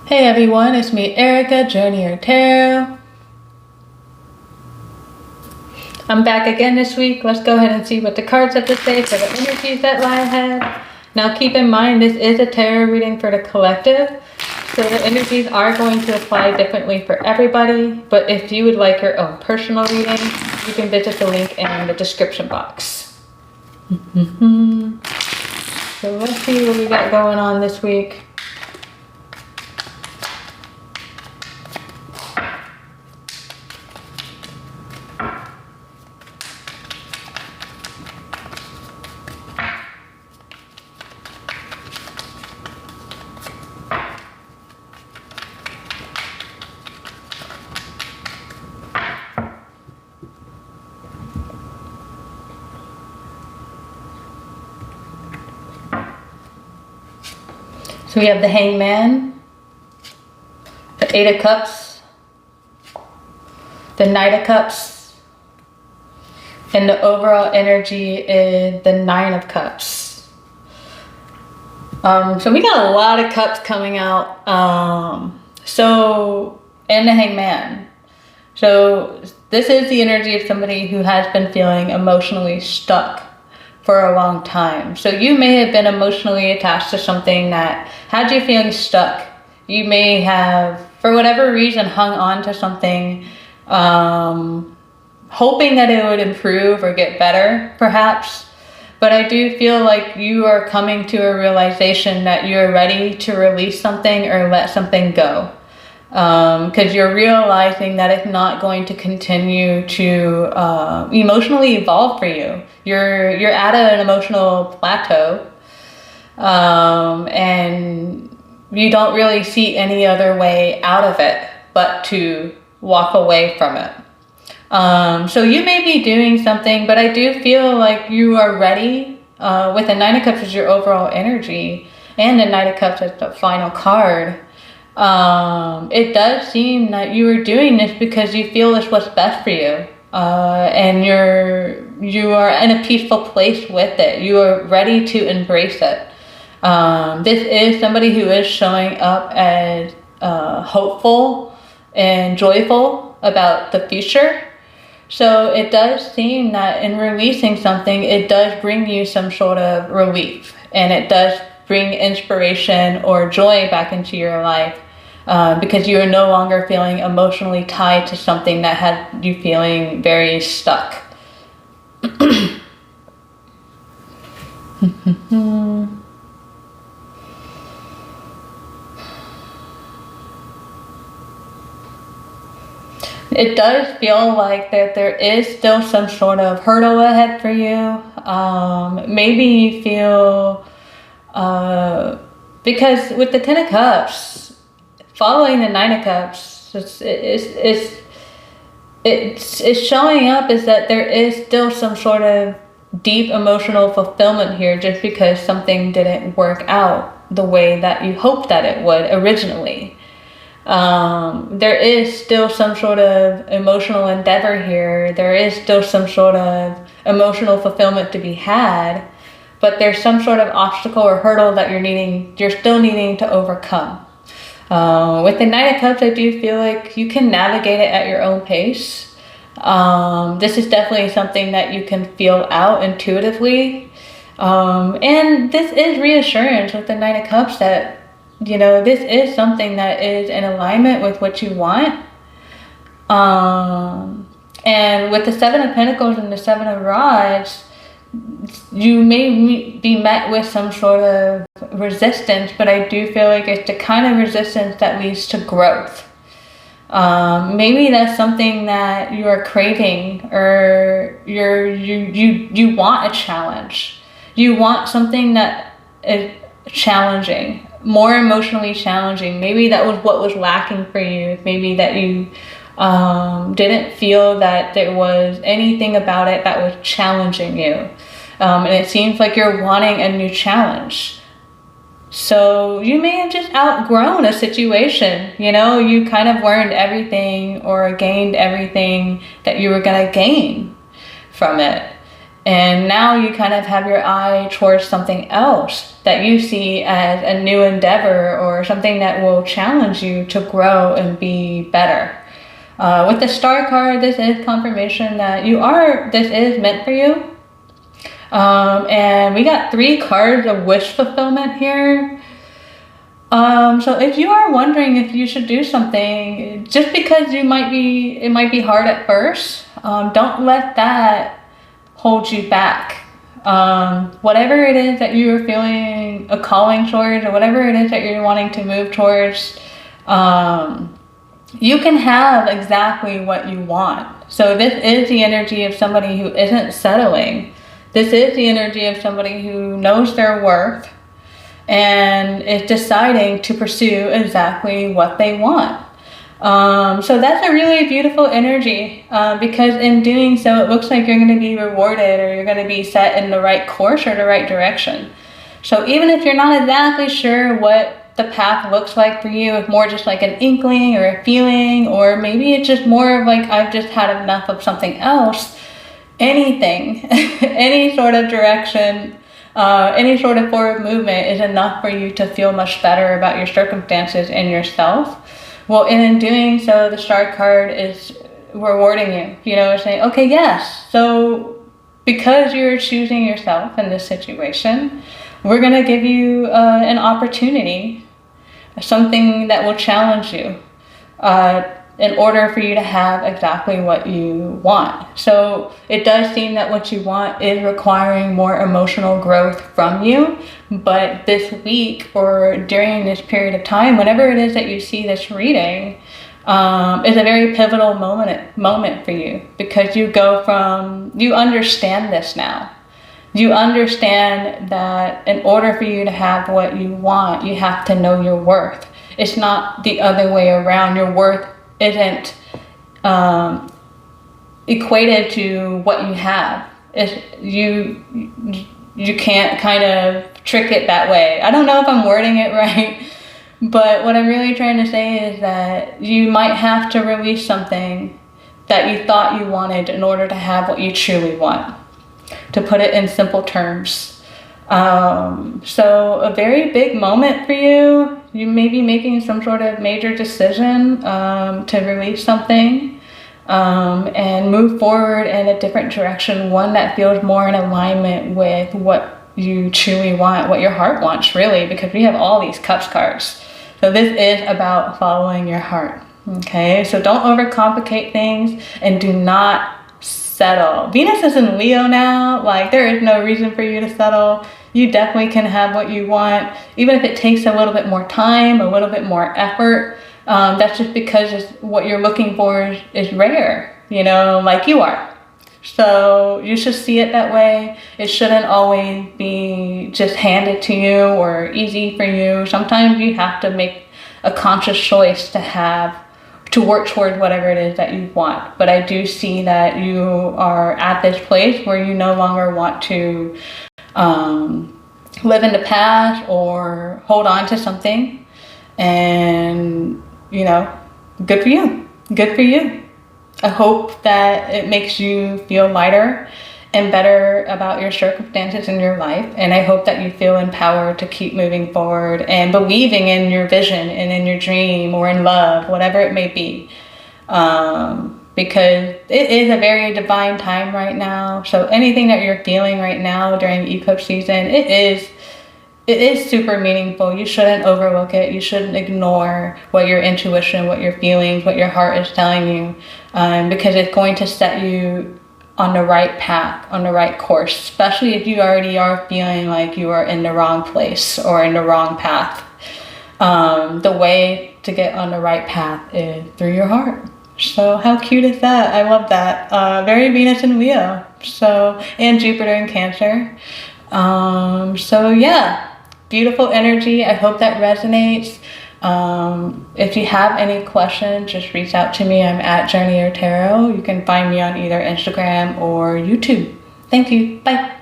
Hey everyone, it's me, Arika, Journey Tarot. I'm back again this week. Let's go ahead and see what the cards have to say for the energies that lie ahead. Now keep in mind, this is a tarot reading for the collective, so the energies are going to apply differently for everybody, but if you would like your own personal reading, you can visit the link in the description box. So let's see what we got going on this week. So we have the Hangman, the Eight of Cups, the Knight of Cups, and the overall energy is the Nine of Cups. So we got a lot of cups coming out. And the Hangman. So this is the energy of somebody who has been feeling emotionally stuck for a long time. So you may have been emotionally attached to something that had you feeling stuck. You may have, for whatever reason, hung on to something, hoping that it would improve or get better, perhaps. But I do feel like you are coming to a realization that you're ready to release something or let something go. Because you're realizing that it's not going to continue to emotionally evolve for you. You're at an emotional plateau, and you don't really see any other way out of it but to walk away from it. So you may be doing something, but I do feel like you are ready. With the Nine of Cups as your overall energy and the Knight of Cups as the final card. It does seem that you are doing this because you feel it's what's best for you, and you are in a peaceful place with it. You are ready to embrace it. This is somebody who is showing up as hopeful and joyful about the future. So it does seem that in releasing something, it does bring you some sort of relief, and it does bring inspiration or joy back into your life. Because you are no longer feeling emotionally tied to something that had you feeling very stuck. It does feel like that there is still some sort of hurdle ahead for you. Maybe you feel, because with the Ten of Cups, following the Nine of Cups, it's showing up is that there is still some sort of deep emotional fulfillment here, just because something didn't work out the way that you hoped that it would originally. There is still some sort of emotional endeavor here. There is still some sort of emotional fulfillment to be had, but there's some sort of obstacle or hurdle that you're still needing to overcome. With the Knight of Cups, I do feel like you can navigate it at your own pace. This is definitely something that you can feel out intuitively. And this is reassurance with the Knight of Cups that, this is something that is in alignment with what you want. And with the Seven of Pentacles and the Seven of Rods, you may be met with some sort of resistance, but I do feel like it's the kind of resistance that leads to growth. Maybe that's something that you are craving, or you want a challenge. You want something that is challenging, more emotionally challenging. Maybe that was what was lacking for you. Maybe that you didn't feel that there was anything about it that was challenging you. And it seems like you're wanting a new challenge. So you may have just outgrown a situation. You kind of learned everything or gained everything that you were going to gain from it. And now you kind of have your eye towards something else that you see as a new endeavor or something that will challenge you to grow and be better. With the Star card, this is confirmation that this is meant for you. And we got 3 cards of wish fulfillment here. So if you are wondering if you should do something, just because it might be hard at first, don't let that hold you back. Whatever it is that you are feeling a calling towards, or whatever it is that you're wanting to move towards, you can have exactly what you want. So this is the energy of somebody who isn't settling. This is the energy of somebody who knows their worth and is deciding to pursue exactly what they want. So that's a really beautiful energy, because in doing so, it looks like you're going to be rewarded, or you're going to be set in the right course or the right direction. So even if you're not exactly sure what the path looks like for you, it's more just like an inkling or a feeling, or maybe it's just more of like, I've just had enough of something else, anything, any sort of direction, any sort of forward movement is enough for you to feel much better about your circumstances and yourself. Well, and in doing so, the Star card is rewarding you, saying, okay, yes, so because you're choosing yourself in this situation, we're going to give you an opportunity, something that will challenge you, in order for you to have exactly what you want. So it does seem that what you want is requiring more emotional growth from you. But this week, or during this period of time, whenever it is that you see this reading, is a very pivotal moment for you, because you understand this now. You understand that in order for you to have what you want, you have to know your worth. It's not the other way around. Your worth isn't equated to what you have. You can't kind of trick it that way. I don't know if I'm wording it right, but what I'm really trying to say is that you might have to release something that you thought you wanted in order to have what you truly want, to put it in simple terms. So a very big moment for you. You may be making some sort of major decision to release something and move forward in a different direction, one that feels more in alignment with what you truly want, what your heart wants, really, because we have all these Cups cards. So this is about following your heart, okay? So don't overcomplicate things, and do not settle. Venus is in Leo now. Like, there is no reason for you to settle. You definitely can have what you want, even if it takes a little bit more time, a little bit more effort. That's just because what you're looking for is rare, like you are. So you should see it that way. It shouldn't always be just handed to you or easy for you. Sometimes you have to make a conscious choice to work toward whatever it is that you want. But I do see that you are at this place where you no longer want to live in the past or hold on to something. And, good for you. Good for you. I hope that it makes you feel lighter and better about your circumstances in your life. And I hope that you feel empowered to keep moving forward and believing in your vision and in your dream, or in love, whatever it may be. Because it is a very divine time right now. So anything that you're feeling right now during eclipse season, it is super meaningful. You shouldn't overlook it. You shouldn't ignore what your intuition, what your feelings, what your heart is telling you, because it's going to set you on the right path, on the right course, especially if you already are feeling like you are in the wrong place or in the wrong path. The way to get on the right path is through your heart. So how cute is that? I love that. Very Venus in Leo. And Jupiter in Cancer. So yeah, beautiful energy. I hope that resonates. If you have any questions, just reach out to me. I'm at Journey or Tarot. You can find me on either Instagram or YouTube. Thank you. Bye.